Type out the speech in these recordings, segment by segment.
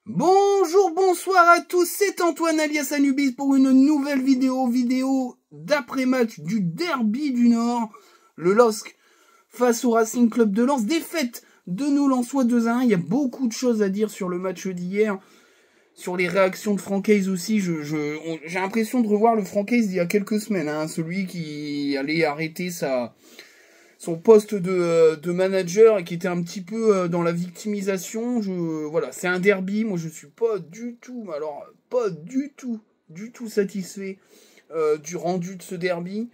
Bonjour, bonsoir à tous, c'est Antoine alias Anubis pour une nouvelle vidéo d'après-match du derby du Nord. Le LOSC face au Racing Club de Lens, défaite de nos Lensois 2-1. Il y a beaucoup de choses à dire sur le match d'hier, sur les réactions de Francaise aussi. J'ai l'impression de revoir le Francaise d'il y a quelques semaines, hein, celui qui allait arrêter son poste de manager et qui était un petit peu dans la victimisation. Voilà, c'est un derby. Moi, je suis pas du tout, pas du tout satisfait du rendu de ce derby.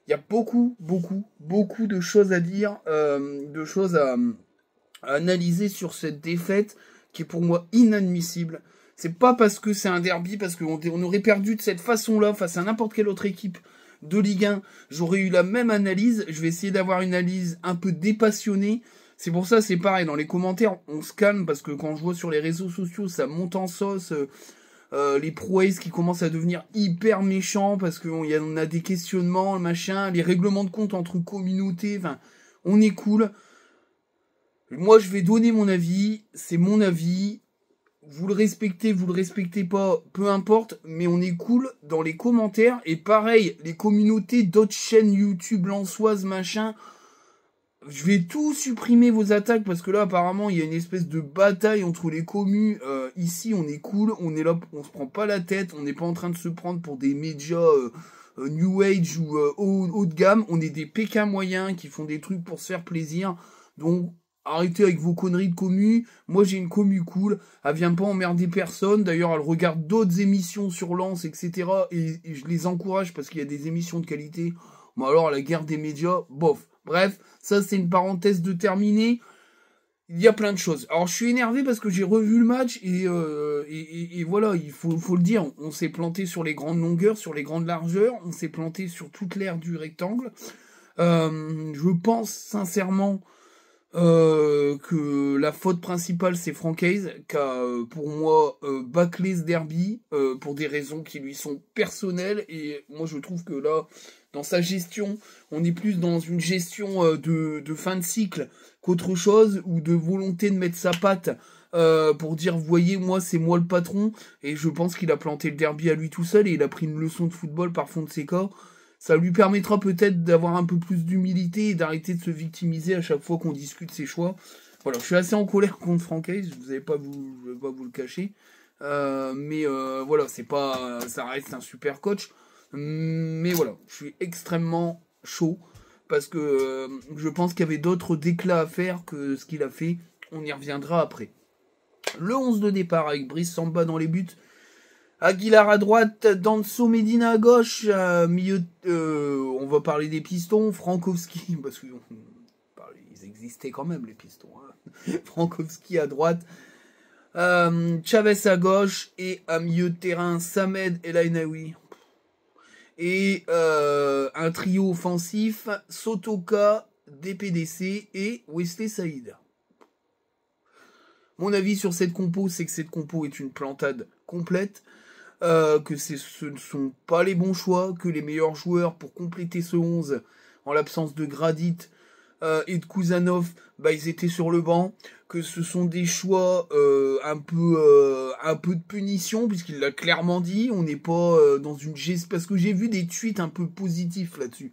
Il y a beaucoup de choses à dire, de choses à analyser sur cette défaite qui est pour moi inadmissible. C'est pas parce que c'est un derby, parce qu'on aurait perdu de cette façon-là face à n'importe quelle autre équipe de Ligue 1, j'aurais eu la même analyse. Je vais essayer d'avoir une analyse un peu dépassionnée. C'est pour ça, c'est pareil, dans les commentaires, on se calme, parce que quand je vois sur les réseaux sociaux, ça monte en sauce, les prouesses qui commencent à devenir hyper méchants, parce qu'on a des questionnements, machin, les règlements de compte entre communautés, enfin, on est cool. Moi, je vais donner mon avis, c'est mon avis. Vous le respectez pas, peu importe, mais on est cool dans les commentaires. Et pareil, les communautés d'autres chaînes YouTube lensoises, machin, je vais tout supprimer vos attaques, parce que là, apparemment, il y a une espèce de bataille entre les communes. Ici, on est cool, on est là, on se prend pas la tête, on n'est pas en train de se prendre pour des médias New Age ou haut de gamme. On est des Pékins moyens qui font des trucs pour se faire plaisir. Donc, arrêtez avec vos conneries de commu. Moi, j'ai une commu cool. Elle vient pas emmerder personne. D'ailleurs, elle regarde d'autres émissions sur Lens, etc. Et je les encourage parce qu'il y a des émissions de qualité. Bon, alors, la guerre des médias, bof. Bref, ça, c'est une parenthèse de terminée. Il y a plein de choses. Alors, je suis énervé parce que j'ai revu le match et voilà, il faut le dire. On s'est planté sur les grandes longueurs, sur les grandes largeurs. On s'est planté sur toute l'aire du rectangle. Je pense sincèrement que la faute principale c'est Francaise qui a pour moi bâclé ce derby pour des raisons qui lui sont personnelles, et moi je trouve que là dans sa gestion on est plus dans une gestion de fin de cycle qu'autre chose, ou de volonté de mettre sa patte pour dire voyez moi c'est moi le patron. Et je pense qu'il a planté le derby à lui tout seul et il a pris une leçon de football par Fonseca. Ça lui permettra peut-être d'avoir un peu plus d'humilité et d'arrêter de se victimiser à chaque fois qu'on discute ses choix. Voilà, je suis assez en colère contre Francaise, je vais pas vous le cacher. Mais voilà, ça reste un super coach. Mais voilà, je suis extrêmement chaud parce que je pense qu'il y avait d'autres déclats à faire que ce qu'il a fait. On y reviendra après. Le 11 de départ avec Brice Samba dans les buts. Aguilar à droite, Danso Medina à gauche, milieu, on va parler des pistons, Frankowski, parce que ils existaient quand même les pistons, hein. Frankowski à droite, Chavez à gauche, et à milieu de terrain, Samed El Ainaoui. Et un trio offensif, Sotoka, DPDC et Wesley Saïd. Mon avis sur cette compo, c'est que cette compo est une plantade complète. Que ce ne sont pas les bons choix, que les meilleurs joueurs pour compléter ce 11, en l'absence de Gradit et de Kuzanov, ils étaient sur le banc, que ce sont des choix un peu de punition, puisqu'il l'a clairement dit. On n'est pas dans une gestion, parce que j'ai vu des tweets un peu positifs là-dessus,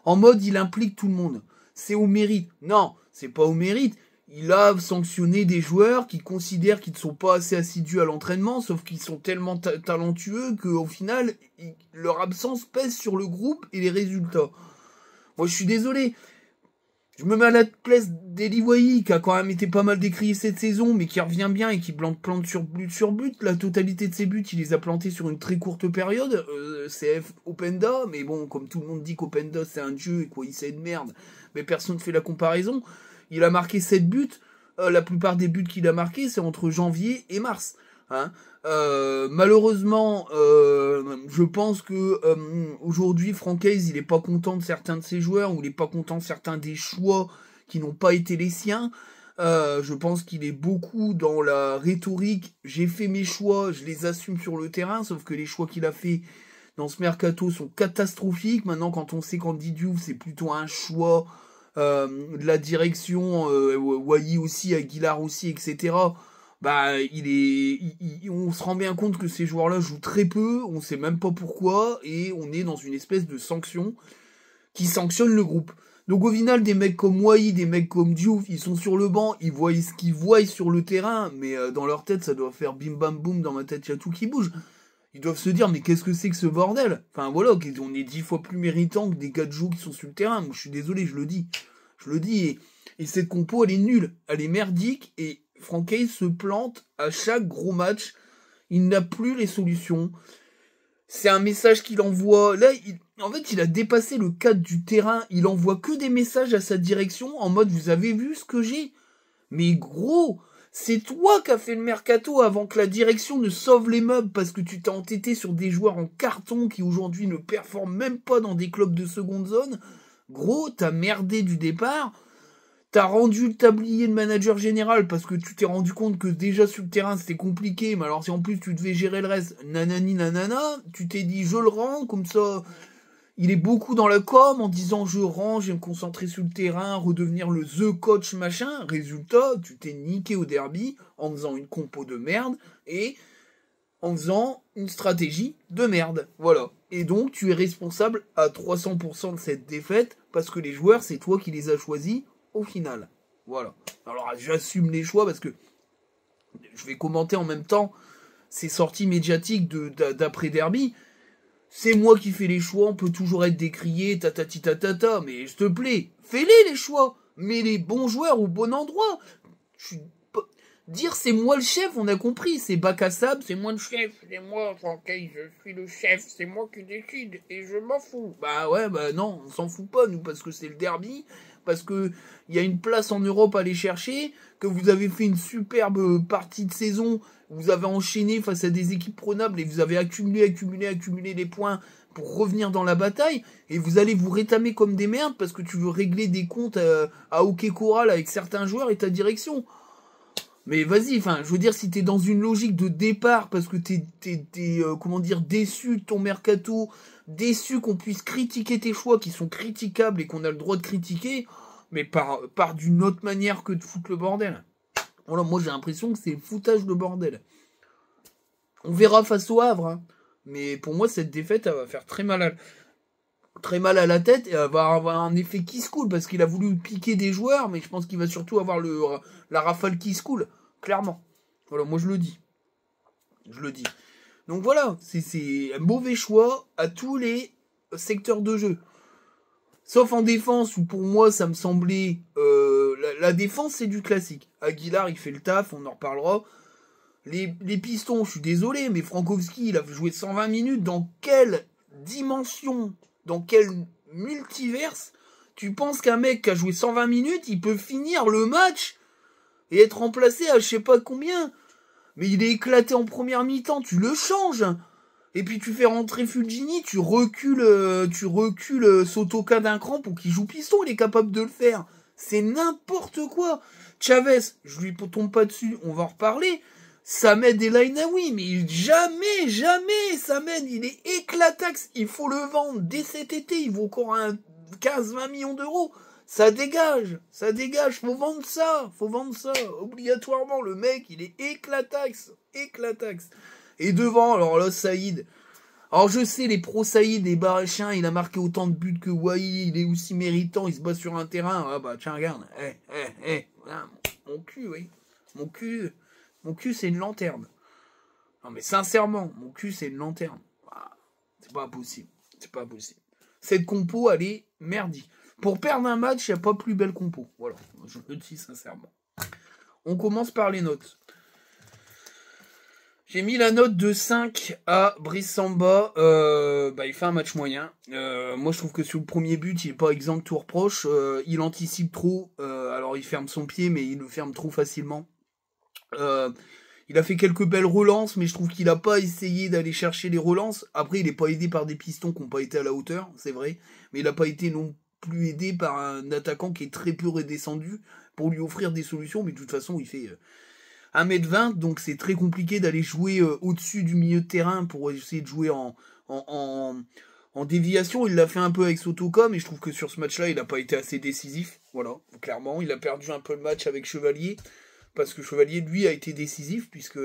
en mode il implique tout le monde, c'est au mérite. Non, c'est pas au mérite. Il a sanctionné des joueurs qui considèrent qu'ils ne sont pas assez assidus à l'entraînement, sauf qu'ils sont tellement talentueux qu'au final, leur absence pèse sur le groupe et les résultats. Moi, je suis désolé. Je me mets à la place d'Eli Wahi, qui a quand même été pas mal décrié cette saison, mais qui revient bien et qui plante sur but. La totalité de ses buts, il les a plantés sur une très courte période. CF Openda, mais bon, comme tout le monde dit qu'Openda c'est un dieu et quoi, il sait de merde, mais personne ne fait la comparaison. Il a marqué 7 buts. La plupart des buts qu'il a marqués, c'est entre janvier et mars. Hein. Malheureusement, je pense que aujourd'hui, Francaise, il est pas content de certains de ses joueurs, ou il est pas content de certains des choix qui n'ont pas été les siens. Je pense qu'il est beaucoup dans la rhétorique. J'ai fait mes choix, je les assume sur le terrain, sauf que les choix qu'il a fait dans ce mercato sont catastrophiques. Maintenant, quand on sait qu'Andy Diouf, c'est plutôt un choix de la direction, Wahi aussi, Aguilar aussi, etc. bah, on se rend bien compte que ces joueurs-là jouent très peu, on sait même pas pourquoi, et on est dans une espèce de sanction qui sanctionne le groupe. Donc au final, des mecs comme Wai, des mecs comme Diouf, ils sont sur le banc, ils voient ce qu'ils voient sur le terrain, mais dans leur tête, ça doit faire bim bam boum, dans ma tête, il y a tout qui bouge. Ils doivent se dire, mais qu'est-ce que c'est que ce bordel? Enfin voilà, on est 10 fois plus méritant que des gars de jeu qui sont sur le terrain. Moi, je suis désolé, je le dis. Je le dis, et cette compo, elle est nulle, elle est merdique, et Franck Hayes se plante à chaque gros match. Il n'a plus les solutions. C'est un message qu'il envoie. Là, en fait, il a dépassé le cadre du terrain. Il envoie que des messages à sa direction en mode, vous avez vu ce que j'ai? Mais gros, c'est toi qui as fait le mercato avant que la direction ne sauve les meubles parce que tu t'es entêté sur des joueurs en carton qui aujourd'hui ne performent même pas dans des clubs de seconde zone. Gros, t'as merdé du départ. T'as rendu le tablier de manager général parce que tu t'es rendu compte que déjà sur le terrain c'était compliqué, mais alors si en plus tu devais gérer le reste, nanani nanana, tu t'es dit je le rends, comme ça il est beaucoup dans la com en disant je rends, je vais me concentrer sur le terrain, redevenir le the coach machin, résultat tu t'es niqué au derby en faisant une compo de merde et en faisant une stratégie de merde, voilà. Et donc tu es responsable à 300% de cette défaite parce que les joueurs c'est toi qui les as choisis au final. Voilà. Alors j'assume les choix parce que je vais commenter en même temps ces sorties médiatiques d'après derby. C'est moi qui fais les choix, on peut toujours être décrié, tatati tatata, mais s'il te plaît, fais-les choix, mets les bons joueurs au bon endroit. Dire c'est moi le chef, on a compris, c'est bac à sable, c'est moi le chef, c'est moi, Francky, je suis le chef, c'est moi qui décide, et je m'en fous. Bah ouais, bah non, on s'en fout pas, nous, parce que c'est le derby, parce que il y a une place en Europe à aller chercher, que vous avez fait une superbe partie de saison, vous avez enchaîné face à des équipes prenables, et vous avez accumulé les points pour revenir dans la bataille, et vous allez vous rétamer comme des merdes, parce que tu veux régler des comptes à hockey choral avec certains joueurs et ta direction. Mais vas-y, enfin, je veux dire, si t'es dans une logique de départ parce que t'es comment dire, déçu de ton mercato, déçu qu'on puisse critiquer tes choix qui sont critiquables et qu'on a le droit de critiquer, mais par d'une autre manière que de foutre le bordel. Voilà, moi j'ai l'impression que c'est le foutage de bordel. On verra face au Havre, hein. Mais pour moi, cette défaite, elle va faire très mal à la tête et elle va avoir un effet qui se coule parce qu'il a voulu piquer des joueurs, mais je pense qu'il va surtout avoir la rafale qui se coule, clairement. Voilà, moi je le dis. Donc voilà, c'est un mauvais choix à tous les secteurs de jeu. Sauf en défense, où pour moi ça me semblait... la défense c'est du classique. Aguilar il fait le taf, on en reparlera. Les pistons, je suis désolé, mais Frankowski il a joué 120 minutes, dans quelle dimension, dans quel multiverse, tu penses qu'un mec qui a joué 120 minutes, il peut finir le match et être remplacé à je sais pas combien? Mais il est éclaté en première mi-temps, tu le changes. Et puis tu fais rentrer Fulgini, tu recules Sotoka d'un cran pour qu'il joue piston, il est capable de le faire. C'est n'importe quoi. Chavez, je lui tombe pas dessus, on va en reparler. Samed El Ainaoui, mais jamais Samed, il est éclataxe, il faut le vendre dès cet été, il vaut encore 15-20 millions d'euros. Ça dégage, faut vendre ça, obligatoirement, le mec, il est éclataxe. Et devant, alors là, Saïd. Alors je sais, les pro Saïd, les Baréchiens, il a marqué autant de buts que Wai, il est aussi méritant, il se bat sur un terrain. Ah bah tiens, regarde, mon cul, oui, mon cul, c'est une lanterne. Non mais sincèrement, mon cul, c'est une lanterne. C'est pas possible. Cette compo, elle est merdique. Pour perdre un match, il n'y a pas plus belle compo. Voilà, je le dis sincèrement. On commence par les notes. J'ai mis la note de 5 à Brice Samba. Il fait un match moyen. Moi, je trouve que sur le premier but, il n'est pas exempt de tout reproche. Il anticipe trop. Alors, il ferme son pied, mais il le ferme trop facilement. Il a fait quelques belles relances, mais je trouve qu'il n'a pas essayé d'aller chercher les relances. Après, il n'est pas aidé par des pistons qui n'ont pas été à la hauteur, c'est vrai. Mais il n'a pas été non plus aidé par un attaquant qui est très peu redescendu pour lui offrir des solutions. Mais de toute façon, il fait 1m20, donc c'est très compliqué d'aller jouer au-dessus du milieu de terrain pour essayer de jouer en déviation. Il l'a fait un peu avec Sotoka, mais je trouve que sur ce match-là, il n'a pas été assez décisif. Voilà, clairement. Il a perdu un peu le match avec Chevalier. parce que Chevalier, lui, a été décisif, puisque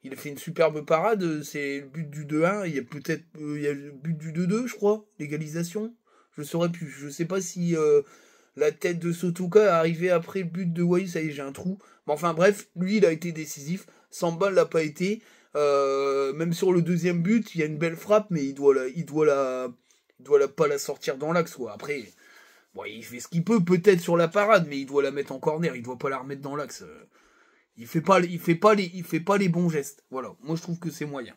il a fait une superbe parade, c'est le but du 2-1, il y a peut-être il y a le but du 2-2, je crois, l'égalisation. Je saurais plus, je sais pas si la tête de Sotoka est arrivée après le but de Wai, ça y est, j'ai un trou. Mais enfin bref, lui, il a été décisif, Samba l'a pas été. Même sur le deuxième but, il y a une belle frappe, mais il doit pas la sortir dans l'axe, quoi. Après, bon, il fait ce qu'il peut, peut-être sur la parade, mais il doit la mettre en corner, il doit pas la remettre dans l'axe. Il fait pas les bons gestes. Voilà. Moi, je trouve que c'est moyen.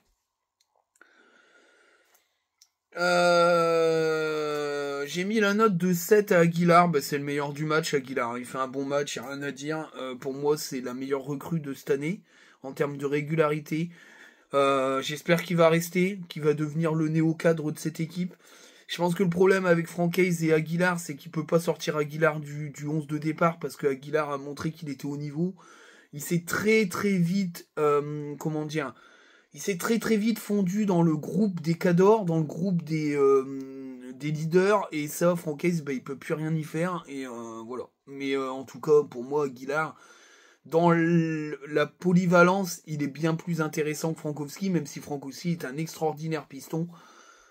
J'ai mis la note de 7 à Aguilar, c'est le meilleur du match, Aguilar. Il fait un bon match, il n'y a rien à dire. Pour moi, c'est la meilleure recrue de cette année, en termes de régularité. J'espère qu'il va rester, qu'il va devenir le néo-cadre de cette équipe. Je pense que le problème avec Francaise et Aguilar, c'est qu'il peut pas sortir Aguilar du 11 de départ, parce que Aguilar a montré qu'il était au niveau. Il s'est très très vite, il s'est très très vite fondu dans le groupe des cadors, dans le groupe des leaders, et ça, Francaise, il peut plus rien y faire, et voilà. Mais en tout cas, pour moi, Aguilar, dans la polyvalence, il est bien plus intéressant que Frankowski, même si Frankowski est un extraordinaire piston.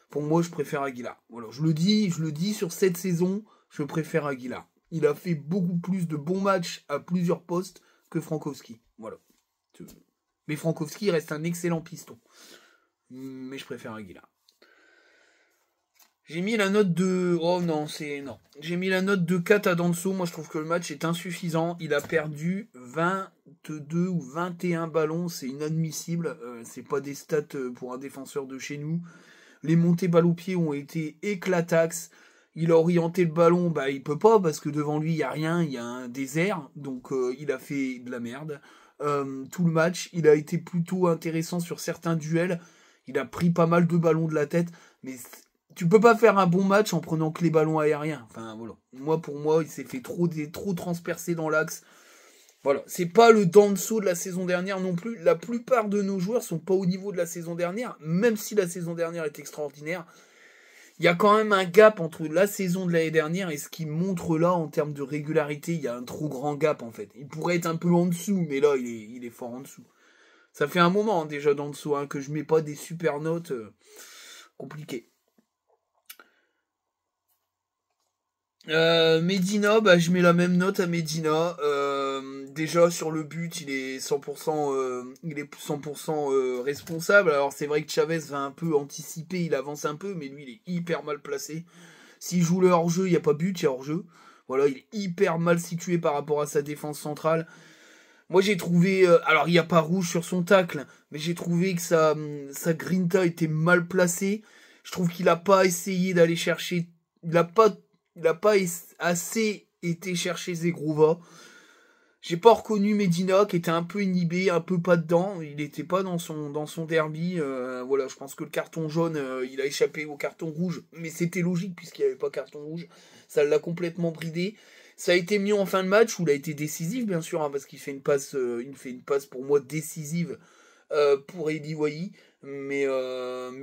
Pour moi, je préfère Aguilar. Voilà, je le dis sur cette saison, je préfère Aguilar. Il a fait beaucoup plus de bons matchs à plusieurs postes que Frankowski. Voilà. Mais Frankowski reste un excellent piston. Mais je préfère Aguilar. J'ai mis la note de... Oh non, non. J'ai mis la note de 4 à Danso. Moi, je trouve que le match est insuffisant. Il a perdu 22 ou 21 ballons. C'est inadmissible. C'est pas des stats pour un défenseur de chez nous. Les montées balles au pied ont été éclataxes. Il a orienté le ballon, il peut pas, parce que devant lui, il y a rien, il y a un désert. Donc, il a fait de la merde. Tout le match, il a été plutôt intéressant sur certains duels. Il a pris pas mal de ballons de la tête. Mais tu peux pas faire un bon match en prenant que les ballons aériens. Enfin, voilà. Pour moi, il s'est fait trop transpercer dans l'axe. Voilà, c'est pas le Danso de la saison dernière non plus. La plupart de nos joueurs sont pas au niveau de la saison dernière, même si la saison dernière est extraordinaire. Il y a quand même un gap entre la saison de l'année dernière et ce qu'il montre là en termes de régularité. Il y a un trop grand gap en fait. Il pourrait être un peu en dessous, mais là il est fort en dessous. Ça fait un moment déjà Danso que je mets pas des super notes compliquées. Medina, je mets la même note à Medina. Déjà sur le but, il est 100%, responsable. Alors c'est vrai que Chavez va un peu anticiper, il avance un peu, mais lui il est hyper mal placé. S'il joue le hors-jeu, il n'y a pas but, il y a hors-jeu. Voilà, il est hyper mal situé par rapport à sa défense centrale. Moi j'ai trouvé, alors il n'y a pas rouge sur son tacle, mais j'ai trouvé que sa grinta était mal placée. Je trouve qu'il n'a pas essayé d'aller chercher, il n'a pas assez été chercher Zegrouva. J'ai pas reconnu Medina, qui était un peu inhibé, un peu pas dedans. Il était pas dans son derby. Voilà, je pense que le carton jaune, il a échappé au carton rouge. Mais c'était logique, puisqu'il n'y avait pas carton rouge. Ça l'a complètement bridé. Ça a été mieux en fin de match, où il a été décisif, bien sûr, parce qu'il fait une passe, pour moi décisive pour Eddie Wai. Mais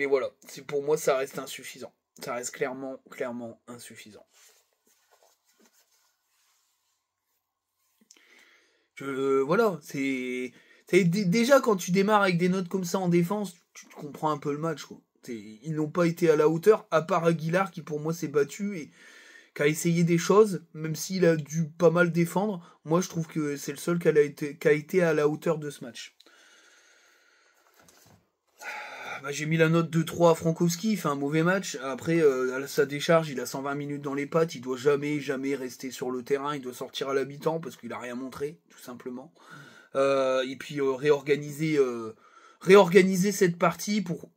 voilà, pour moi, ça reste insuffisant. Ça reste clairement insuffisant. Voilà, déjà quand tu démarres avec des notes comme ça en défense, tu comprends un peu le match, quoi. Ils n'ont pas été à la hauteur, à part Aguilar qui pour moi s'est battu et qui a essayé des choses, même s'il a dû pas mal défendre. Moi je trouve que c'est le seul qui a été à la hauteur de ce match. J'ai mis la note de 3 à Frankowski, il fait un mauvais match. Après, à sa décharge, il a 120 minutes dans les pattes, il doit jamais rester sur le terrain, il doit sortir à la mi-temps parce qu'il a rien montré, tout simplement. Et puis réorganiser cette partie pour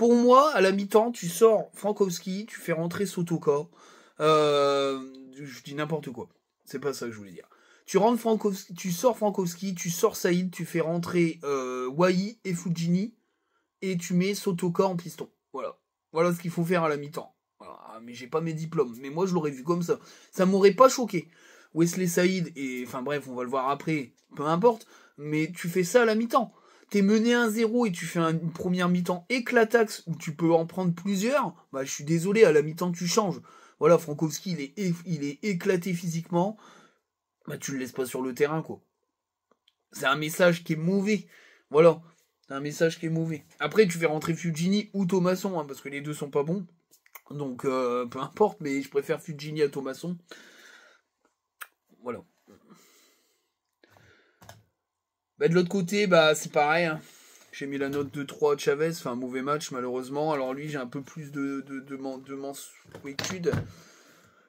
moi, à la mi-temps, tu sors Frankowski, tu fais rentrer Sotoka. Je dis n'importe quoi. C'est pas ça que je voulais dire. Tu sors Frankowski, tu sors Saïd, tu fais rentrer Wai et Fujini, et tu mets Sotoka en piston. Voilà. Voilà ce qu'il faut faire à la mi-temps. Voilà. Mais j'ai pas mes diplômes. Mais moi, je l'aurais vu comme ça. Ça m'aurait pas choqué. Wesley Saïd, enfin bref, on va le voir après, peu importe, mais tu fais ça à la mi-temps. T'es mené 1-0 et tu fais une première mi-temps éclataxe où tu peux en prendre plusieurs, je suis désolé, à la mi-temps tu changes. Voilà, Frankowski, il est éclaté physiquement. bah tu le laisses pas sur le terrain, quoi. C'est un message qui est mauvais. Voilà. C'est un message qui est mauvais. Après, tu fais rentrer Fugini ou Thomasson, hein, parce que les deux sont pas bons. Donc, peu importe, mais je préfère Fugini à Thomasson. Voilà. Bah, de l'autre côté, bah, c'est pareil. Hein. J'ai mis la note de 3 à Chavez. Enfin, un mauvais match, malheureusement. Alors, lui, j'ai un peu plus de mensuétude.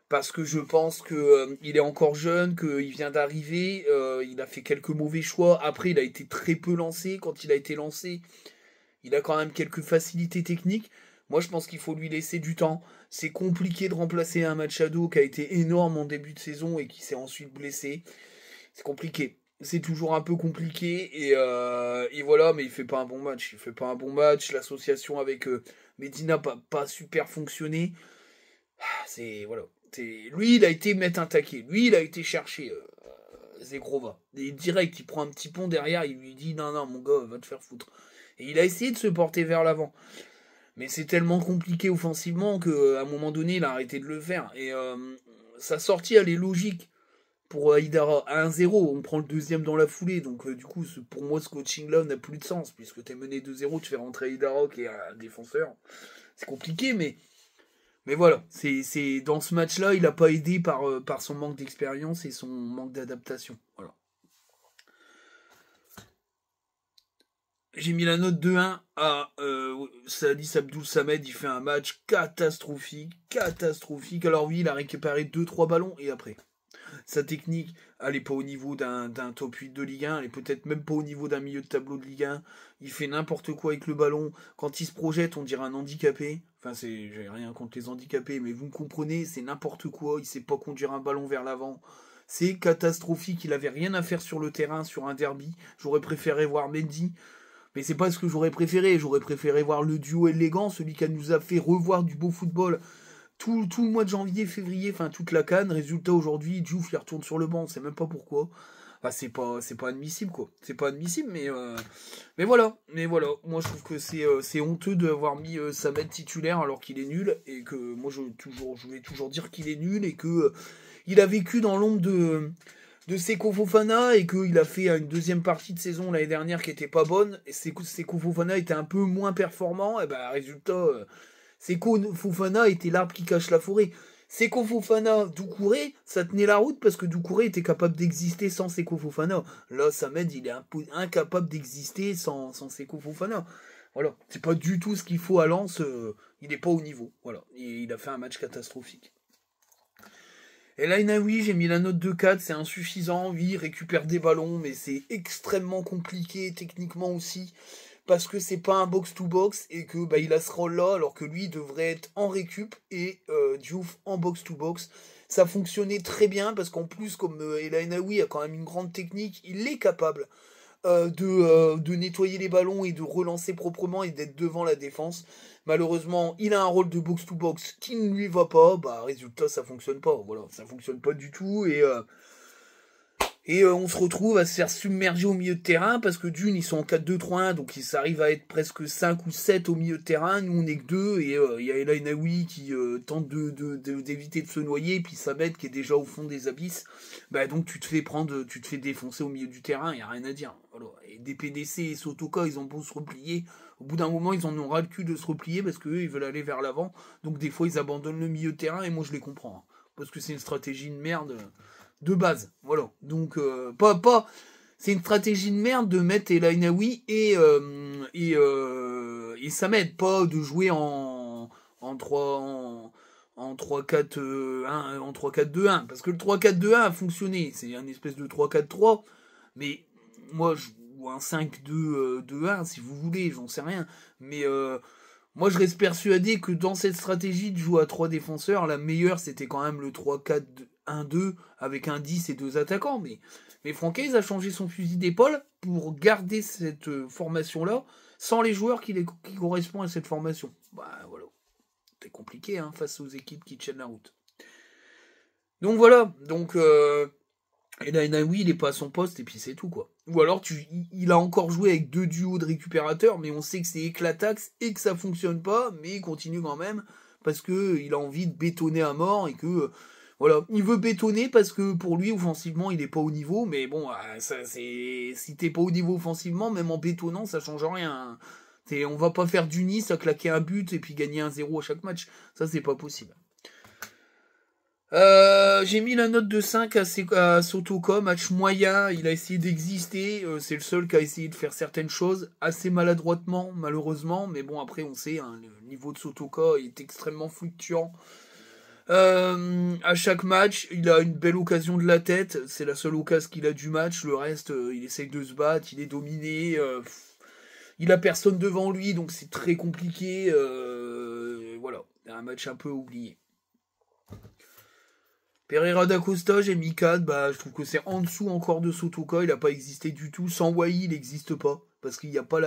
Parce que je pense que il est encore jeune, qu'il vient d'arriver, il a fait quelques mauvais choix. Après, il a été très peu lancé. Quand il a été lancé, il a quand même quelques facilités techniques. Moi, je pense qu'il faut lui laisser du temps. C'est compliqué de remplacer un Machado qui a été énorme en début de saison et qui s'est ensuite blessé. C'est compliqué. C'est toujours un peu compliqué et voilà, mais il fait pas un bon match. Il fait pas un bon match. L'association avec Medina n'a pas super fonctionné. C'est voilà. Lui, il a été mettre un taquet. Lui, il a été chercher Zegrova. Et direct, il prend un petit pont derrière, il lui dit non, mon gars, va te faire foutre. Et il a essayé de se porter vers l'avant. Mais c'est tellement compliqué offensivement qu'à un moment donné, il a arrêté de le faire. Et sa sortie, elle est logique pour Aïdara. À 1-0, on prend le deuxième dans la foulée. Donc du coup, pour moi, ce coaching-là n'a plus de sens. Puisque t'es mené 2-0, tu fais rentrer Aïdara qui est un défenseur. C'est compliqué, mais voilà, c'est dans ce match-là, il n'a pas aidé par son manque d'expérience et son manque d'adaptation. Voilà. J'ai mis la note de 1 à Salis Abdul Samed. Il fait un match catastrophique. Alors oui, il a récupéré 2-3 ballons et après. Sa technique, elle n'est pas au niveau d'un top 8 de Ligue 1. Elle est peut-être même pas au niveau d'un milieu de tableau de Ligue 1. Il fait n'importe quoi avec le ballon. Quand il se projette, on dirait un handicapé. Enfin, j'ai rien contre les handicapés, mais vous me comprenez, c'est n'importe quoi. Il sait pas conduire un ballon vers l'avant. C'est catastrophique. Il avait rien à faire sur le terrain, sur un derby. J'aurais préféré voir Mendy. Mais c'est pas ce que j'aurais préféré. J'aurais préféré voir le duo élégant, celui qui nous a fait revoir du beau football tout le mois de janvier, février, enfin toute la canne. Résultat, aujourd'hui, Diouf, il retourne sur le banc. On sait même pas pourquoi. Enfin, c'est pas admissible, quoi. C'est pas admissible, mais voilà. Moi, je trouve que c'est honteux d'avoir mis Samed titulaire alors qu'il est nul. Et que moi, je vais toujours dire qu'il est nul et que il a vécu dans l'ombre de Seko Fofana et qu'il a fait une deuxième partie de saison l'année dernière qui était pas bonne. Et Seko Fofana était un peu moins performant. Et ben, résultat, Seko Fofana était l'arbre qui cache la forêt. Seko Fofana, Doucouré, ça tenait la route parce que Doucouré était capable d'exister sans Seko Fofana. Là, Samed, il est incapable d'exister sans Seko Fofana. Voilà, c'est pas du tout ce qu'il faut à Lens. Il n'est pas au niveau. Voilà, et il a fait un match catastrophique. Et là, oui, j'ai mis la note de 4, c'est insuffisant. Oui, il récupère des ballons, mais c'est extrêmement compliqué techniquement aussi. Parce que c'est pas un box-to-box et que bah, il a ce rôle-là, alors que lui devrait être en récup et Diouf en box-to-box. Ça fonctionnait très bien parce qu'en plus, comme El Ainaoui a quand même une grande technique, il est capable de nettoyer les ballons et de relancer proprement et d'être devant la défense. Malheureusement, il a un rôle de box-to-box qui ne lui va pas. Bah, résultat, ça fonctionne pas. Voilà, ça fonctionne pas du tout et on se retrouve à se faire submerger au milieu de terrain parce que d'une, ils sont en 4-2-3-1, donc ça arrive à être presque 5 ou 7 au milieu de terrain. Nous, on est que 2 et il y a El Ainaoui qui tente d'éviter de se noyer, et puis Samed qui est déjà au fond des abysses. Bah, donc tu te fais défoncer au milieu du terrain, il n'y a rien à dire. Voilà. Et des PDC et Sotoka, ils ont beau se replier. Au bout d'un moment, ils en ont ras le cul de se replier parce qu'eux, ils veulent aller vers l'avant. Donc des fois, ils abandonnent le milieu de terrain et moi, je les comprends. Hein, parce que c'est une stratégie de merde. De base, voilà. Donc, c'est une stratégie de merde de mettre El Ainaoui et Samed, pas de jouer en 3-4-1, en 3-4-2-1. Parce que le 3-4-2-1 a fonctionné. C'est une espèce de 3-4-3. Mais moi, ou un 5-2-2-1, si vous voulez, j'en sais rien. Mais moi, je reste persuadé que dans cette stratégie de jouer à 3 défenseurs, la meilleure, c'était quand même le 3-4-1-2 avec un 10 et 2 attaquants. Mais Francaise a changé son fusil d'épaule pour garder cette formation-là sans les joueurs qui correspondent à cette formation. Bah voilà. C'est compliqué hein, face aux équipes qui tiennent la route. Donc voilà. Donc, et là, oui, il n'est pas à son poste et puis c'est tout quoi. Ou alors il a encore joué avec 2 duos de récupérateurs, mais on sait que c'est éclataxe et que ça fonctionne pas, mais il continue quand même parce que il a envie de bétonner à mort et que Voilà, il veut bétonner parce que pour lui, offensivement, il est pas au niveau, mais bon, ça, si t'es pas au niveau offensivement, même en bétonnant, ça change rien. On va pas faire du Nice à claquer un but et puis gagner 1-0 à chaque match. Ça, c'est pas possible. J'ai mis la note de 5 à Sotoka, match moyen, il a essayé d'exister, c'est le seul qui a essayé de faire certaines choses, assez maladroitement, malheureusement, mais bon, après, on sait, hein, le niveau de Sotoka est extrêmement fluctuant. À chaque match, il a une belle occasion de la tête, c'est la seule occasion qu'il a du match, le reste, il essaye de se battre, il est dominé, il a personne devant lui, donc c'est très compliqué, voilà, un match un peu oublié. Pereira da Costa, j'ai mis 4, je trouve que c'est en dessous encore de Sotoka, il n'a pas existé du tout, sans Wai, il n'existe pas, parce qu'il n'y a pas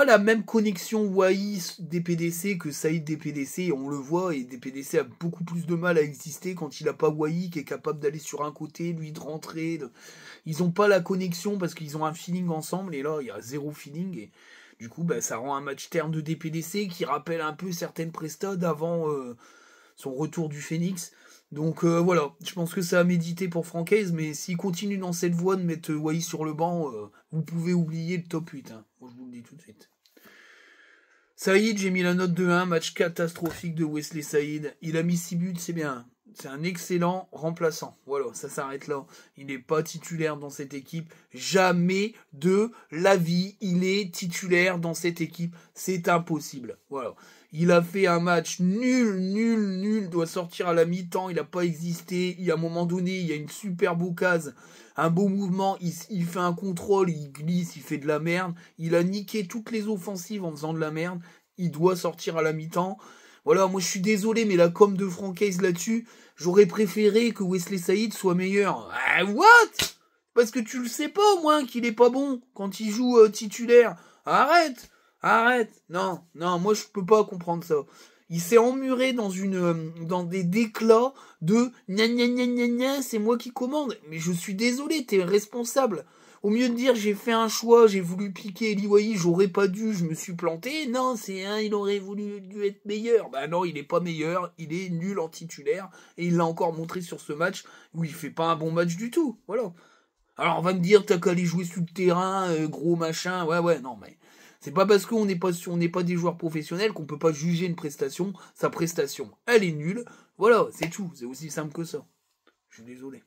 la même connexion Wai des PDC que Saïd des PDC, on le voit, et des PDC a beaucoup plus de mal à exister quand il n'a pas Wai qui est capable d'aller sur un côté, lui de rentrer, ils n'ont pas la connexion parce qu'ils ont un feeling ensemble, et là, il y a zéro feeling, et du coup, ça rend un match terne de DPDC qui rappelle un peu certaines prestats d'avant son retour du Phoenix. Donc voilà, je pense que ça a médité pour Francaise, mais s'il continue dans cette voie de mettre Wai sur le banc, vous pouvez oublier le top 8. Hein. Moi, je vous le dis tout de suite. Saïd, j'ai mis la note de 1, match catastrophique de Wesley Saïd. Il a mis 6 buts, c'est bien. C'est un excellent remplaçant. Voilà, ça s'arrête là. Il n'est pas titulaire dans cette équipe. Jamais de la vie, il est titulaire dans cette équipe. C'est impossible. Voilà. Il a fait un match nul. Il doit sortir à la mi-temps. Il n'a pas existé. À un moment donné, il y a une superbe occasion. Un beau mouvement. Il fait un contrôle. Il glisse. Il fait de la merde. Il a niqué toutes les offensives en faisant de la merde. Il doit sortir à la mi-temps. Voilà, moi je suis désolé, mais la com de Francaise là-dessus, j'aurais préféré que Wesley Saïd soit meilleur. Ah, what? Parce que tu le sais pas au moins qu'il est pas bon quand il joue titulaire. Arrête. Non, moi je peux pas comprendre ça. Il s'est emmuré dans des déclats de gna, c'est moi qui commande. Mais je suis désolé, t'es responsable. Au mieux de dire j'ai fait un choix, j'ai voulu piquer Eli Wai, j'aurais pas dû, je me suis planté. Non, il aurait dû être meilleur. Non, il est pas meilleur, il est nul en titulaire et il l'a encore montré sur ce match où il fait pas un bon match du tout. Voilà. Alors on va me dire t'as qu'à aller jouer sur le terrain, gros machin. Ouais, non mais c'est pas parce qu'on n'est pas des joueurs professionnels qu'on peut pas juger une prestation. Sa prestation, elle est nulle. Voilà, c'est tout. C'est aussi simple que ça. Je suis désolé.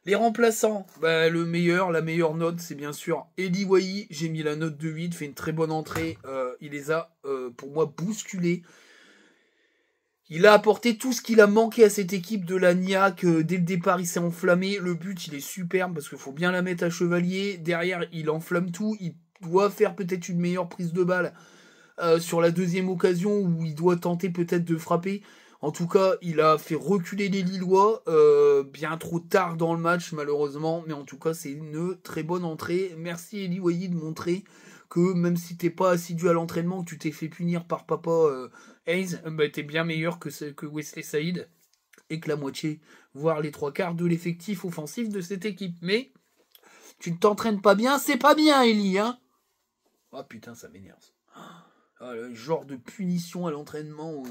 Les remplaçants, la meilleure note, c'est bien sûr Eli Wai. J'ai mis la note de 8, fait une très bonne entrée. Il les a, pour moi, bousculés. Il a apporté tout ce qu'il a manqué à cette équipe de la Niac. Dès le départ, il s'est enflammé. Le but, il est superbe parce qu'il faut bien la mettre à Chevalier. Derrière, il enflamme tout. Il doit faire peut-être une meilleure prise de balle sur la deuxième occasion où il doit tenter peut-être de frapper. En tout cas, il a fait reculer les Lillois bien trop tard dans le match, malheureusement. Mais en tout cas, c'est une très bonne entrée. Merci Eli Wai de montrer que même si t'es pas assidu à l'entraînement, que tu t'es fait punir par papa Hayes, t'es bien meilleur que Wesley Saïd. Et que la moitié, voire les 3/4 de l'effectif offensif de cette équipe. Mais tu ne t'entraînes pas bien, c'est pas bien, Eli, hein. Oh putain, ça m'énerve. Le genre de punition à l'entraînement...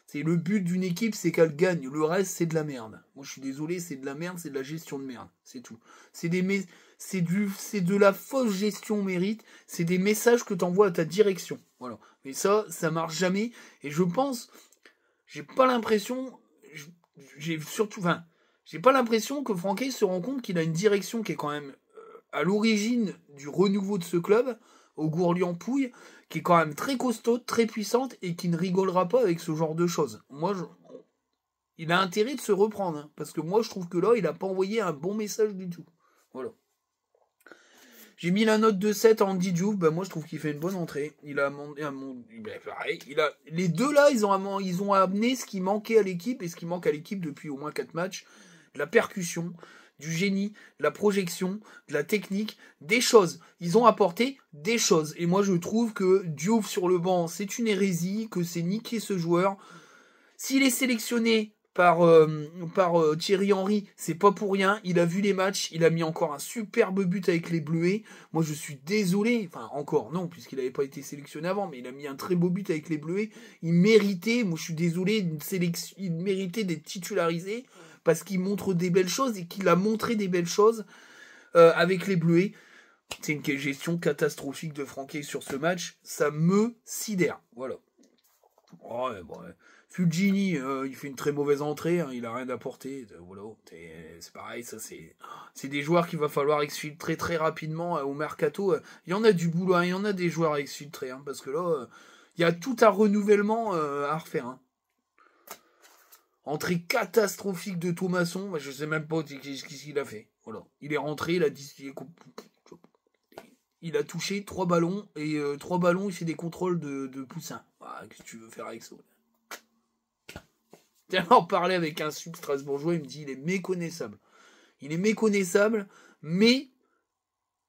C'est le but d'une équipe, c'est qu'elle gagne. Le reste, c'est de la merde. Moi, je suis désolé, c'est de la merde, c'est de la gestion de merde. C'est tout. C'est de la fausse gestion mérite. C'est des messages que t'envoies à ta direction. Voilà. Mais ça marche jamais. Et je pense, j'ai pas l'impression que Francaise se rend compte qu'il a une direction qui est quand même à l'origine du renouveau de ce club, au Gourlian-Pouille, qui est quand même très costaud, très puissante, et qui ne rigolera pas avec ce genre de choses. Il a intérêt de se reprendre, hein, parce que moi, je trouve que là, il n'a pas envoyé un bon message du tout. Voilà. J'ai mis la note de 7 à Andy Diouf, moi, je trouve qu'il fait une bonne entrée. Pareil, les deux, là, ils ont amené ce qui manquait à l'équipe, et ce qui manque à l'équipe depuis au moins 4 matchs, de la percussion, du génie, de la projection, de la technique, des choses. Ils ont apporté des choses. Et moi, je trouve que Diouf sur le banc, c'est une hérésie, que c'est niquer ce joueur. S'il est sélectionné, Thierry Henry, c'est pas pour rien, il a vu les matchs, il a mis encore un superbe but avec les Bleuets. Moi je suis désolé, enfin encore non, puisqu'il n'avait pas été sélectionné avant, mais il a mis un très beau but avec les Bleuets. Il méritait, moi je suis désolé, il méritait d'être titularisé, parce qu'il montre des belles choses, et qu'il a montré des belles choses avec les Bleuets. C'est une gestion catastrophique de Franquet sur ce match, ça me sidère, voilà. Ouais, bon, ouais. Fulgini, il fait une très mauvaise entrée, hein, il a rien apporté. Voilà, c'est pareil, ça c'est des joueurs qu'il va falloir exfiltrer très rapidement au mercato. Il y en a du boulot, hein, il y en a des joueurs à exfiltrer, hein, parce que là, il y a tout un renouvellement à refaire. Hein. Entrée catastrophique de Thomasson, je sais même pas ce qu'il a fait. Voilà, il est rentré, il a touché 3 ballons et 3 ballons, il fait des contrôles de poussin. Ah, qu'est-ce que tu veux faire avec ça? On parlait avec un sub strasbourgeois, il me dit il est méconnaissable. Il est méconnaissable, mais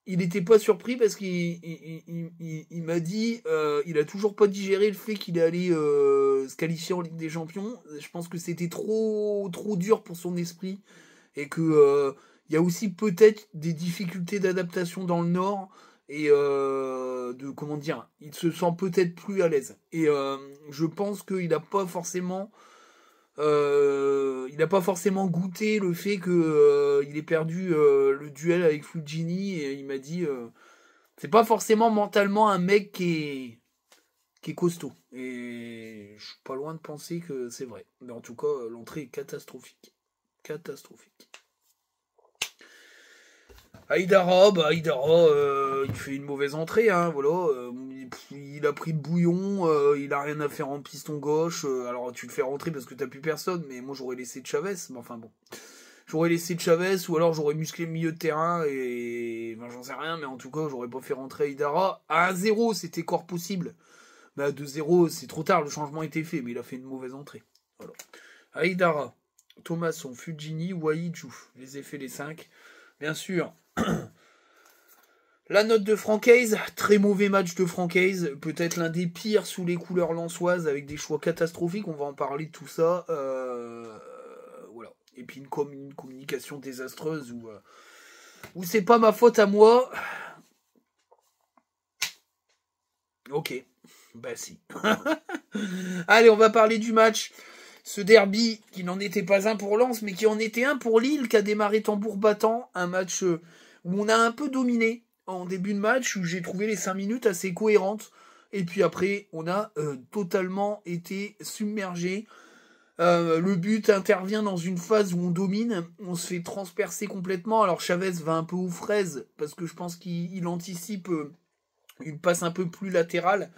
il n'était pas surpris parce qu'il m'a dit il a toujours pas digéré le fait qu'il est allé se qualifier en Ligue des Champions. Je pense que c'était trop dur pour son esprit et que il y a aussi peut-être des difficultés d'adaptation dans le Nord et comment dire, il se sent peut-être plus à l'aise. Et je pense qu'il n'a pas forcément goûté le fait que il ait perdu le duel avec Fulgini et il m'a dit c'est pas forcément mentalement un mec qui est costaud et je suis pas loin de penser que c'est vrai, mais en tout cas l'entrée est catastrophique. Aïdara, il fait une mauvaise entrée, hein, voilà. Il a pris le bouillon, il a rien à faire en piston gauche. Alors tu le fais rentrer parce que t'as plus personne, mais moi j'aurais laissé Chavez. Mais enfin bon, j'aurais laissé Chavez ou alors j'aurais musclé le milieu de terrain et ben, j'en sais rien, mais en tout cas j'aurais pas fait rentrer Aïdara. À 1-0, c'était encore possible. Mais à 2-0, c'est trop tard, le changement était fait, mais il a fait une mauvaise entrée. Voilà. Aïdara, Thomasson, Fulgini, Wai, Diouf. Je les ai fait les 5. Bien sûr. La note de Francaise, très mauvais match de Francaise, peut-être l'un des pires sous les couleurs lensoises avec des choix catastrophiques, on va en parler de tout ça. Voilà. Et puis une communication désastreuse où c'est pas ma faute à moi. Ok, bah si. Allez, on va parler du match. Ce derby qui n'en était pas un pour Lens, mais qui en était un pour Lille, qui a démarré tambour battant. Un match où on a un peu dominé en début de match, où j'ai trouvé les 5 minutes assez cohérentes. Et puis après, on a totalement été submergé. Le but intervient dans une phase où on domine. On se fait transpercer complètement. Alors Chavez va un peu aux fraises, parce que je pense qu'il anticipe une passe un peu plus latérale.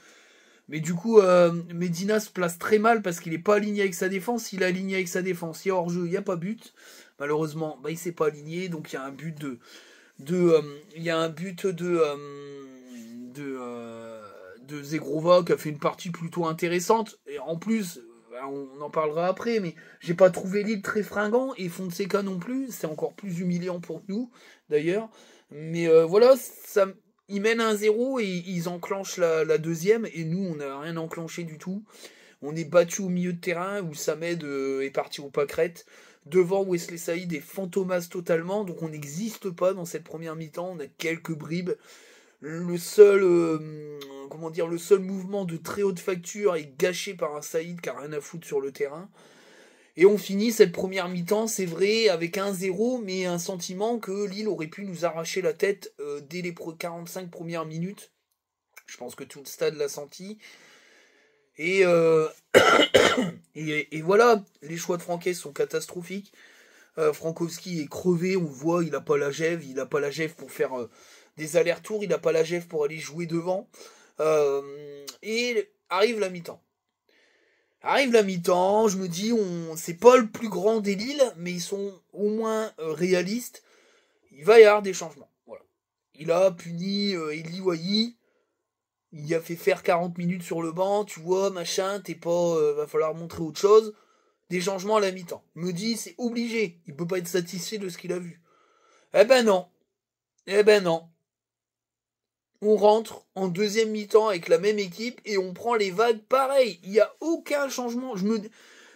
Mais du coup, Medina se place très mal parce qu'il n'est pas aligné avec sa défense. Il est aligné avec sa défense. Il y a hors-jeu, il n'y a pas but. Malheureusement, il ne s'est pas aligné. Donc il y a un but de Zegrova qui a fait une partie plutôt intéressante. Et en plus, on en parlera après, mais j'ai pas trouvé Lille très fringant. Et Fonseca non plus. C'est encore plus humiliant pour nous, d'ailleurs. Mais voilà, ça... Ils mènent 1-0 et ils enclenchent la deuxième et nous on n'a rien enclenché du tout. On est battu au milieu de terrain où Samed est parti au pâquerette. Devant Wesley Saïd est fantomas totalement, donc on n'existe pas dans cette première mi-temps, on a quelques bribes. Le seul mouvement de très haute facture est gâché par un Saïd qui a rien à foutre sur le terrain. Et on finit cette première mi-temps, c'est vrai, avec 1-0, mais un sentiment que Lille aurait pu nous arracher la tête dès les 45 premières minutes. Je pense que tout le stade l'a senti. Et voilà, les choix de Franquet sont catastrophiques. Frankowski est crevé, on le voit, il n'a pas la gève, pour faire des allers-retours, il n'a pas la gève pour aller jouer devant. Et arrive la mi-temps. Je me dis, c'est pas le plus grand des Lille, mais ils sont au moins réalistes. Il va y avoir des changements. Voilà. Il a puni Eli Wahi. Il a fait faire 40 minutes sur le banc. Tu vois, machin, va falloir montrer autre chose. Des changements à la mi-temps. Il me dit, c'est obligé. Il peut pas être satisfait de ce qu'il a vu. Eh ben non. On rentre en deuxième mi-temps avec la même équipe et on prend les vagues pareil. Il n'y a aucun changement.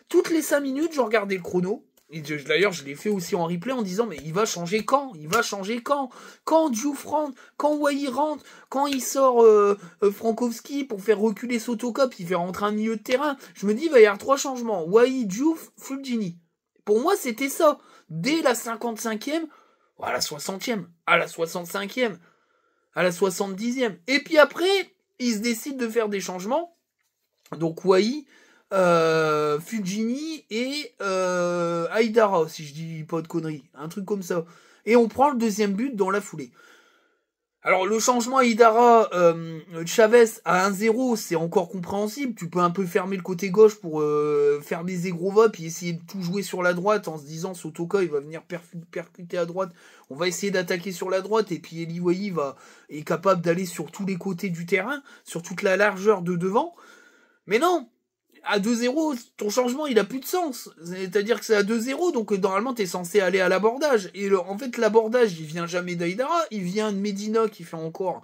Toutes les 5 minutes, je regardais le chrono. Et d'ailleurs, je l'ai fait aussi en replay en disant, mais il va changer quand? Il va changer quand? Quand Diouf rentre? Quand Wai rentre? Quand il sort Frankowski pour faire reculer Sotokop, il fait rentrer un milieu de terrain? Je me dis, il va y avoir 3 changements. Wai, Diouf, Fulgini. Pour moi, c'était ça. Dès la 55e, à la 60e, à la 65e, à la 70e. Et puis après, il se décide de faire des changements. Donc Wai, Fulgini et Haidara, si je dis pas de conneries, un truc comme ça. Et on prend le deuxième but dans la foulée. Alors le changement Haidara, Chavez à 1-0, c'est encore compréhensible. Tu peux un peu fermer le côté gauche pour faire des Zegrova puis essayer de tout jouer sur la droite en se disant Sotoka il va venir percuter à droite. On va essayer d'attaquer sur la droite et puis Eli Wahi est capable d'aller sur tous les côtés du terrain, sur toute la largeur de devant. Mais non, à 2-0, ton changement, il a plus de sens. C'est-à-dire que c'est à 2-0, donc normalement, t'es censé aller à l'abordage. Et en fait, l'abordage, il vient jamais d'Aïdara, il vient de Medina, qui fait encore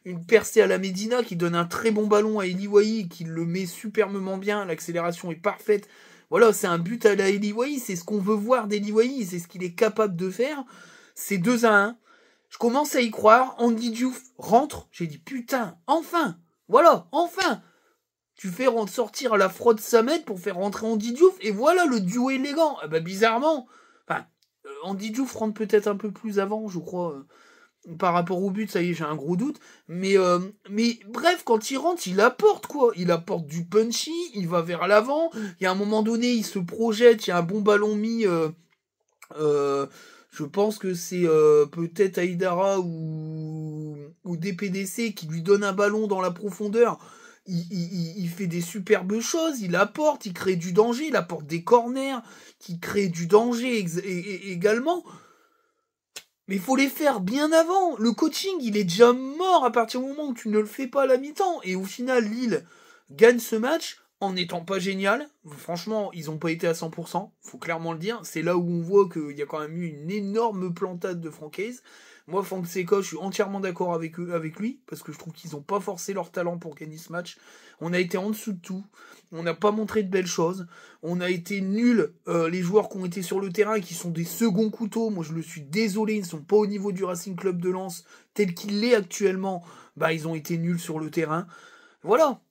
une percée à la Medina, qui donne un très bon ballon à Eli Wahi, qui le met superbement bien, l'accélération est parfaite. Voilà, c'est un but à la Eli Wahi, c'est ce qu'on veut voir d'Eli Wahi, c'est ce qu'il est capable de faire. C'est 2-1. Je commence à y croire, Andy Diouf rentre, j'ai dit, putain, enfin, voilà, enfin. Tu fais sortir la fraude Samet pour faire rentrer Andy Diouf, et voilà le duo élégant. Ah bah bizarrement, Andy Diouf rentre peut-être un peu plus avant, je crois, par rapport au but, ça y est, j'ai un gros doute. Mais bref, quand il rentre, il apporte quoi. Il apporte du punchy, il va vers l'avant. Il y a un moment donné, il se projette, il y a un bon ballon mis. Je pense que c'est peut-être Haidara ou DPDC qui lui donne un ballon dans la profondeur. Il fait des superbes choses, il apporte, il crée du danger, il apporte des corners, qui créent du danger également. Mais il faut les faire bien avant. Le coaching, il est déjà mort à partir du moment où tu ne le fais pas à la mi-temps. Et au final, Lille gagne ce match en n'étant pas génial. Franchement, ils n'ont pas été à 100%, faut clairement le dire. C'est là où on voit qu'il y a quand même eu une énorme plantade de Francaise. Moi, Fonseca, je suis entièrement d'accord avec lui, parce que je trouve qu'ils n'ont pas forcé leur talent pour gagner ce match. On a été en dessous de tout, on n'a pas montré de belles choses, on a été nuls, les joueurs qui ont été sur le terrain, qui sont des seconds couteaux, moi je le suis désolé, ils ne sont pas au niveau du Racing Club de Lens, tel qu'il l'est actuellement, ils ont été nuls sur le terrain. Voilà.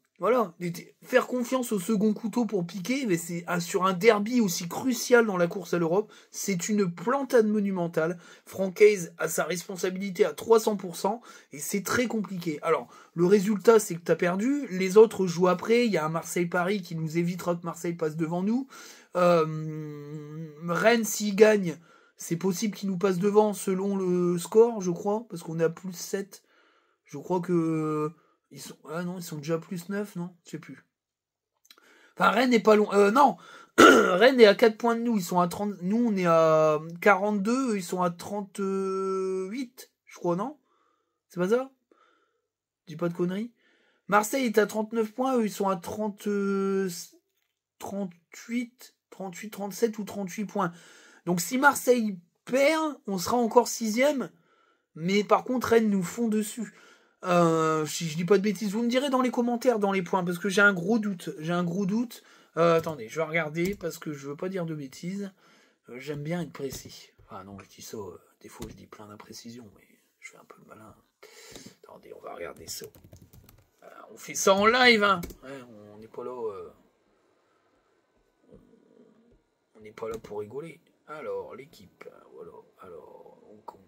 Faire confiance au second couteau pour piquer, mais c'est sur un derby aussi crucial dans la course à l'Europe, c'est une plantade monumentale. Francaise a sa responsabilité à 300%, et c'est très compliqué. Alors, le résultat, c'est que t'as perdu, les autres jouent après, il y a un Marseille-Paris qui nous évitera que Marseille passe devant nous. Rennes, s'il gagne, c'est possible qu'il nous passe devant selon le score, je crois, parce qu'on est à plus 7. Je crois que... ils sont déjà plus 9, non? Je sais plus. Enfin, Rennes n'est pas loin. Non Rennes est à 4 points de nous, ils sont à 30. Nous, on est à 42, ils sont à 38, je crois, non? C'est pas ça? Je dis pas de conneries. Marseille est à 39 points, eux, ils sont à 38, 37 ou 38 points. Donc, si Marseille perd, on sera encore 6ème, mais par contre, Rennes nous font dessus. Si je dis pas de bêtises, vous me direz dans les commentaires, dans les points, parce que j'ai un gros doute. Attendez, je vais regarder, parce que je veux pas dire de bêtises. J'aime bien être précis. Non, je dis ça, des fois je dis plein d'imprécisions, mais je fais un peu le malin. Attendez, on va regarder ça. On fait ça en live, hein. Ouais, on n'est pas là... on n'est pas là pour rigoler. Alors, l'équipe, voilà. Alors, où qu'on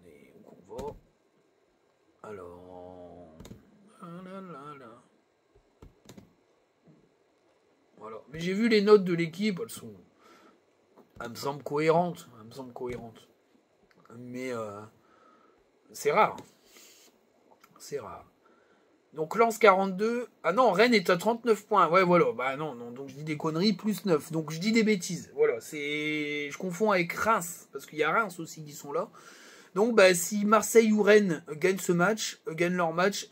va. Alors... Voilà. Mais j'ai vu les notes de l'équipe, elles me semblent cohérentes. Mais c'est rare. Donc Lens 42. Ah non, Rennes est à 39 points. Ouais, voilà. Non, donc je dis des conneries, plus 9. Donc je dis des bêtises. Voilà, je confonds avec Reims, parce qu'il y a Reims aussi qui sont là. Donc si Marseille ou Rennes gagnent leur match,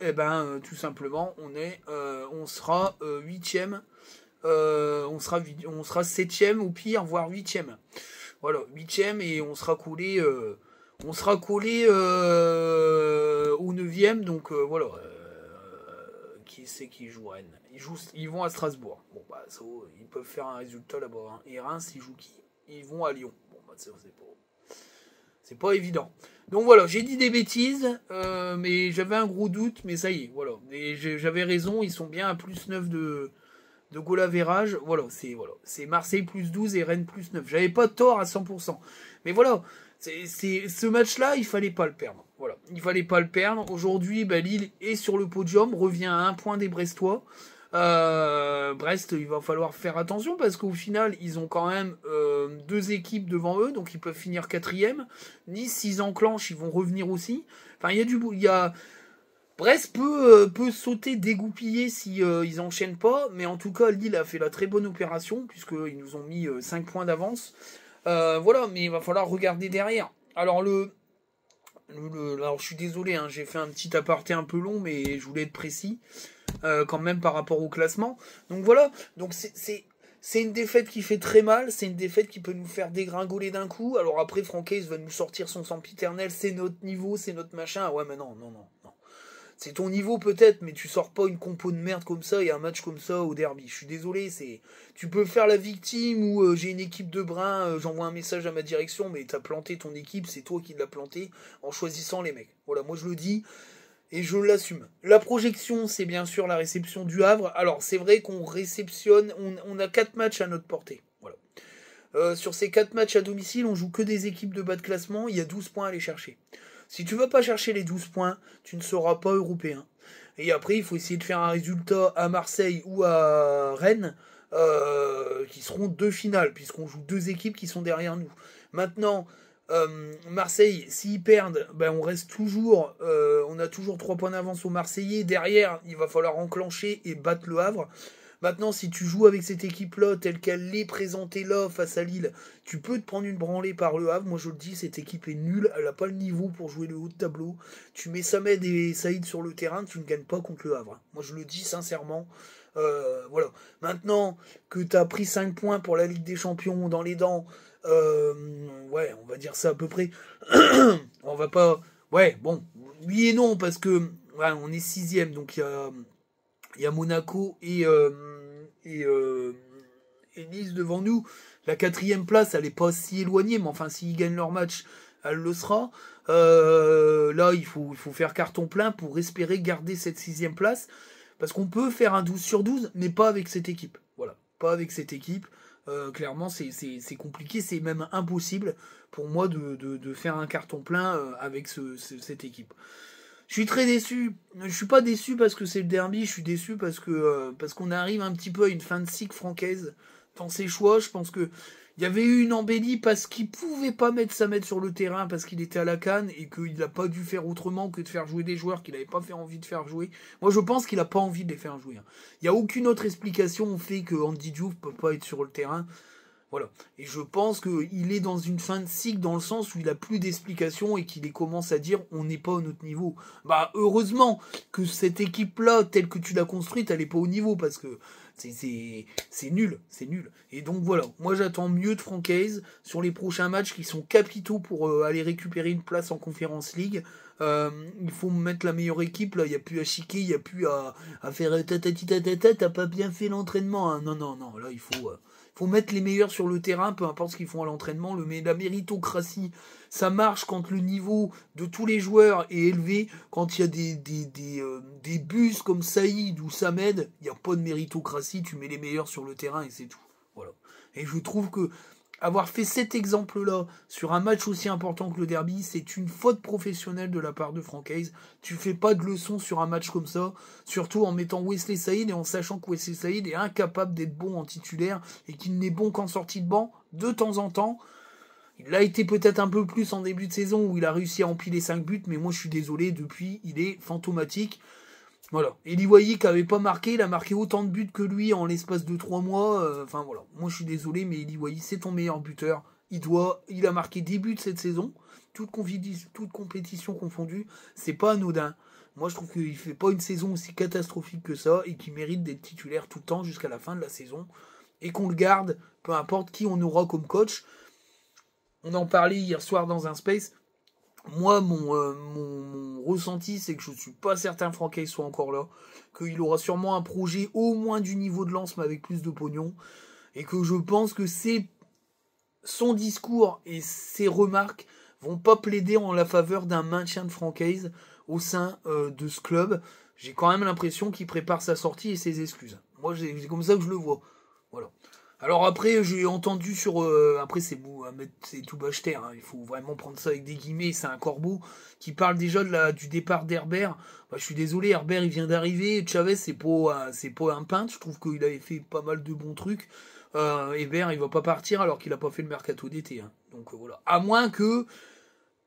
tout simplement, on sera 8ème. On sera 7ème au pire, voire 8ème. Voilà, 8ème, et on sera collé au 9ème, donc voilà. qui c'est qui joue Rennes? Ils vont à Strasbourg. Bon, bah, ça, ils peuvent faire un résultat là-bas. Hein. Et Reims, ils jouent qui? Ils vont à Lyon. Bon, bah, c'est pas évident. Donc voilà, j'ai dit des bêtises, mais j'avais un gros doute, mais ça y est, voilà. Et j'avais raison, ils sont bien à plus 9 de goal average. Voilà, c'est Marseille plus 12 et Rennes plus 9. J'avais pas tort à 100%. Mais voilà, ce match-là, il fallait pas le perdre. Voilà, il fallait pas le perdre. Aujourd'hui, bah, Lille est sur le podium, revient à 1 point des Brestois. Brest, il va falloir faire attention parce qu'au final, ils ont quand même 2 équipes devant eux, donc ils peuvent finir 4e. Nice, s'ils enclenchent, ils vont revenir aussi. Enfin, Brest peut sauter, dégoupiller si ils enchaînent pas, mais en tout cas, Lille a fait la très bonne opération puisqu'ils nous ont mis 5 points d'avance. Voilà, mais il va falloir regarder derrière. Alors alors je suis désolé, hein, j'ai fait un petit aparté un peu long, mais je voulais être précis quand même par rapport au classement. Donc voilà, donc c'est une défaite qui fait très mal, c'est une défaite qui peut nous faire dégringoler d'un coup. Alors après, Francaise va nous sortir son sempiternel, c'est notre niveau, c'est notre machin. Ah ouais, mais non. C'est ton niveau peut-être, mais tu sors pas une compo de merde comme ça et un match comme ça au derby. Je suis désolé, tu peux faire la victime ou j'ai une équipe de brun, j'envoie un message à ma direction, mais t'as planté ton équipe, c'est toi qui l'as planté en choisissant les mecs. Voilà, moi je le dis et je l'assume. La projection, c'est bien sûr la réception du Havre. Alors c'est vrai qu'on réceptionne, on a 4 matchs à notre portée. Voilà. Sur ces 4 matchs à domicile, on joue que des équipes de bas de classement, il y a 12 points à aller chercher. Si tu veux pas chercher les 12 points, tu ne seras pas européen. Et après, il faut essayer de faire un résultat à Marseille ou à Rennes, qui seront 2 finales, puisqu'on joue 2 équipes qui sont derrière nous. Maintenant, Marseille, s'ils perdent, ben on reste toujours, on a toujours 3 points d'avance aux Marseillais. Derrière, il va falloir enclencher et battre le Havre. Maintenant, si tu joues avec cette équipe-là, telle qu'elle l'est présentée là, face à Lille, tu peux te prendre une branlée par le Havre. Moi, je le dis, cette équipe est nulle. Elle n'a pas le niveau pour jouer le haut de tableau. Tu mets Samed et Saïd sur le terrain, tu ne gagnes pas contre le Havre. Moi, je le dis sincèrement. Voilà. Maintenant que tu as pris 5 points pour la Ligue des Champions dans les dents, ouais, on va dire ça à peu près. On va pas... Ouais, bon, oui et non, parce que ouais, on est 6e, donc il y a Monaco et Nice devant nous. La 4e place, elle n'est pas si éloignée, mais enfin, s'ils gagnent leur match, elle le sera. Là, il faut faire carton plein pour espérer garder cette 6e place. Parce qu'on peut faire un 12/12, mais pas avec cette équipe. Voilà, pas avec cette équipe. Clairement, c'est compliqué, c'est même impossible pour moi de faire un carton plein avec cette équipe. Je suis très déçu. Je suis pas déçu parce que c'est le derby. Je suis déçu parce qu'on arrive un petit peu à une fin de cycle francaise dans ses choix. Je pense que il y avait eu une embellie parce qu'il pouvait pas mettre Samed sur le terrain parce qu'il était à la canne et qu'il n'a pas dû faire autrement que de faire jouer des joueurs qu'il n'avait pas fait envie de faire jouer. Moi, je pense qu'il a pas envie de les faire jouer. Il y a aucune autre explication au fait que Andy Diouf peut pas être sur le terrain. Voilà. Et je pense qu'il est dans une fin de cycle dans le sens où il a plus d'explications et qu'il commence à dire on n'est pas à notre niveau. Bah heureusement que cette équipe-là, telle que tu l'as construite, elle n'est pas au niveau parce que c'est nul, c'est nul. Et donc voilà, moi j'attends mieux de Francaise sur les prochains matchs qui sont capitaux pour aller récupérer une place en Conference League. Il faut mettre la meilleure équipe, là, il n'y a plus à chiquer, il n'y a plus à faire t'as pas bien fait l'entraînement. Hein. Non, là il faut mettre les meilleurs sur le terrain, peu importe ce qu'ils font à l'entraînement. La méritocratie, ça marche quand le niveau de tous les joueurs est élevé. Quand il y a des bus comme Saïd ou Samed, il n'y a pas de méritocratie. Tu mets les meilleurs sur le terrain et c'est tout. Voilà. Et je trouve que avoir fait cet exemple-là sur un match aussi important que le derby, c'est une faute professionnelle de la part de Francaise. Tu fais pas de leçon sur un match comme ça, surtout en mettant Wesley Saïd et en sachant que Wesley Saïd est incapable d'être bon en titulaire et qu'il n'est bon qu'en sortie de banc de temps en temps. Il a été peut-être un peu plus en début de saison où il a réussi à empiler 5 buts, mais moi je suis désolé, depuis il est fantomatique. Voilà. Eli Wahi qui avait pas marqué, il a marqué autant de buts que lui en l'espace de 3 mois. Enfin voilà. Moi je suis désolé, mais Eli Wahi c'est ton meilleur buteur. Il a marqué 10 buts cette saison, toute compétition confondue. C'est pas anodin. Moi je trouve qu'il fait pas une saison aussi catastrophique que ça et qu'il mérite d'être titulaire tout le temps jusqu'à la fin de la saison. Et qu'on le garde, peu importe qui on aura comme coach. On en parlait hier soir dans un space. moi, mon ressenti, c'est que je suis pas certain que Francaise soit encore là, qu'il aura sûrement un projet au moins du niveau de Lens, mais avec plus de pognon, et que je pense que son discours et ses remarques vont pas plaider en la faveur d'un maintien de Francaise au sein de ce club. J'ai quand même l'impression qu'il prépare sa sortie et ses excuses. Moi, c'est comme ça que je le vois. Voilà. Alors après, j'ai entendu sur... après, c'est beau, c'est tout bâcheter, hein, il faut vraiment prendre ça avec des guillemets, c'est un corbeau qui parle déjà du départ d'Herbert. Bah, je suis désolé, Herbert, il vient d'arriver, Chavez, c'est pas un peintre, je trouve qu'il avait fait pas mal de bons trucs. Herbert, il va pas partir alors qu'il a pas fait le mercato d'été. Hein. Donc voilà. À moins que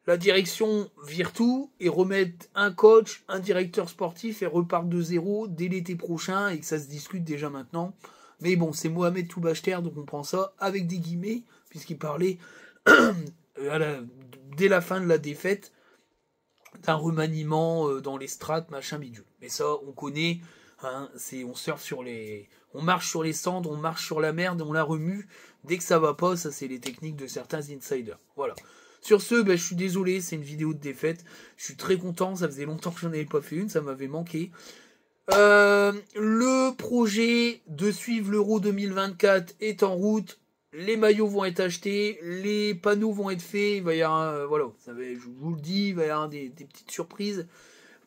la direction vire tout et remette un coach, un directeur sportif et reparte de zéro dès l'été prochain et que ça se discute déjà maintenant. Mais bon, c'est Mohamed Toubachter, donc on prend ça avec des guillemets, puisqu'il parlait dès la fin de la défaite d'un remaniement dans les strates, machin bidule. Mais ça, on connaît, hein, on surfe sur on marche sur les cendres, on marche sur la merde, on la remue. Dès que ça va pas, ça c'est les techniques de certains insiders. Voilà. Sur ce, je suis désolé, c'est une vidéo de défaite. Je suis très content, ça faisait longtemps que j'en avais pas fait une, ça m'avait manqué. Le projet de suivre l'Euro 2024 est en route. Les maillots vont être achetés, les panneaux vont être faits. Il va y avoir, voilà, je vous le dis, il va y avoir des petites surprises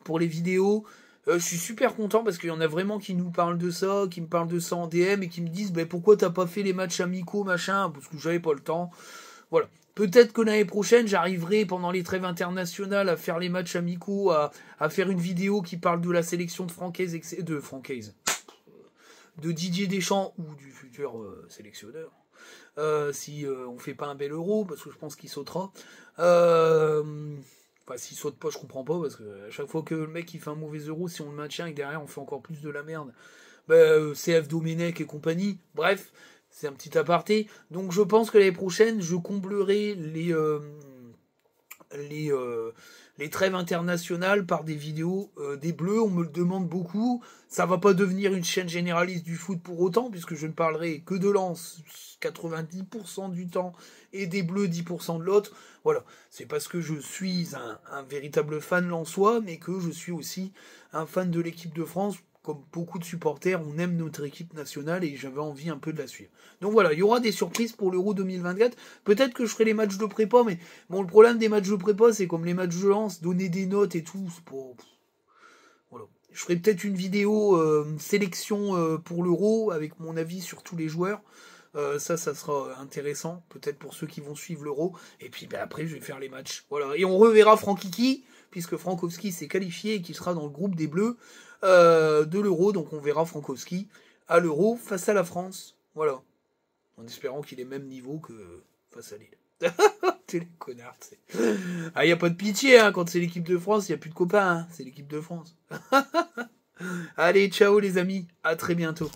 pour les vidéos. Je suis super content parce qu'il y en a vraiment qui nous parlent de ça, qui me parlent de ça en DM et qui me disent pourquoi t'as pas fait les matchs amicaux, machin, parce que j'avais pas le temps. Voilà. Peut-être que l'année prochaine, j'arriverai pendant les trêves internationales à faire les matchs amicaux, à faire une vidéo qui parle de la sélection de de Didier Deschamps ou du futur sélectionneur. Si on fait pas un bel Euro, parce que je pense qu'il sautera. Enfin, s'il saute pas, je comprends pas, parce que à chaque fois que le mec il fait un mauvais Euro, si on le maintient et que derrière on fait encore plus de la merde, CF Domenech et compagnie, bref. C'est un petit aparté. Donc je pense que l'année prochaine, je comblerai les trêves internationales par des vidéos des Bleus. On me le demande beaucoup. Ça va pas devenir une chaîne généraliste du foot pour autant, puisque je ne parlerai que de Lens 90% du temps et des Bleus 10% de l'autre. Voilà. C'est parce que je suis un véritable fan lensois, mais que je suis aussi un fan de l'équipe de France. Comme beaucoup de supporters, on aime notre équipe nationale et j'avais envie un peu de la suivre. Donc voilà, il y aura des surprises pour l'Euro 2024. Peut-être que je ferai les matchs de prépa, mais bon, le problème des matchs de prépa, c'est comme les matchs de lance, donner des notes et tout. C'est pour... Voilà. Je ferai peut-être une vidéo sélection pour l'Euro avec mon avis sur tous les joueurs. Ça sera intéressant, peut-être pour ceux qui vont suivre l'Euro. Et puis après, je vais faire les matchs. Voilà. Et on reverra Frankiki, puisque Frankowski s'est qualifié et qu'il sera dans le groupe des Bleus de l'Euro. Donc on verra Frankowski à l'Euro face à la France. Voilà. En espérant qu'il ait même niveau que face à Lille. T'es les connards, tu sais. Ah, y a pas de pitié, hein. Quand c'est l'équipe de France, y a plus de copains, hein. C'est l'équipe de France. Allez, ciao les amis. À très bientôt.